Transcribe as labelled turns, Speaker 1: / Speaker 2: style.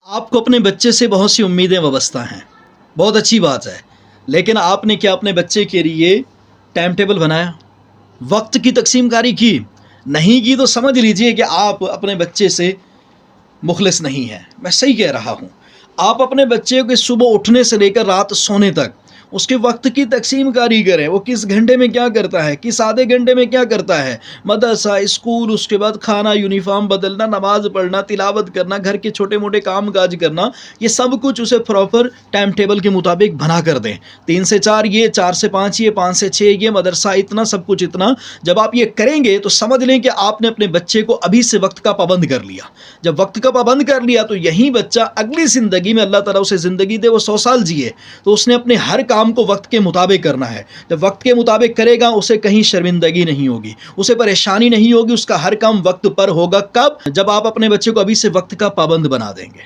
Speaker 1: आपको अपने बच्चे से बहुत सी उम्मीदें वाबस्ता हैं, बहुत अच्छी बात है। लेकिन आपने क्या अपने बच्चे के लिए टाइम टेबल बनाया? वक्त की तकसीमकारी की? नहीं की तो समझ लीजिए कि आप अपने बच्चे से मुखलिस नहीं हैं। मैं सही कह रहा हूँ। आप अपने बच्चे को सुबह उठने से लेकर रात सोने तक उसके वक्त की तकसीमकारी करें। वो किस घंटे में क्या करता है, किस आधे घंटे में क्या करता है, मदरसा, स्कूल, उसके बाद खाना, यूनिफॉर्म बदलना, नमाज पढ़ना, तिलावत करना, घर के छोटे मोटे काम काज करना, ये सब कुछ उसे प्रॉपर टाइम टेबल के मुताबिक बना कर दें। 3 से 4 ये, 4 से 5 ये, 5 से 6 ये, मदरसा इतना, सब कुछ इतना। जब आप ये करेंगे तो समझ लें कि आपने अपने बच्चे को अभी से वक्त का पाबंद कर लिया। जब वक्त का पाबंद कर लिया तो यही बच्चा अगली ज़िंदगी में, अल्लाह ताला उसे ज़िंदगी दे, वो 100 साल जिए, तो उसने अपने हर काम को वक्त के मुताबिक करना है। जब वक्त के मुताबिक करेगा उसे कहीं शर्मिंदगी नहीं होगी, उसे परेशानी नहीं होगी, उसका हर काम वक्त पर होगा। कब? जब आप अपने बच्चे को अभी से वक्त का पाबंद बना देंगे।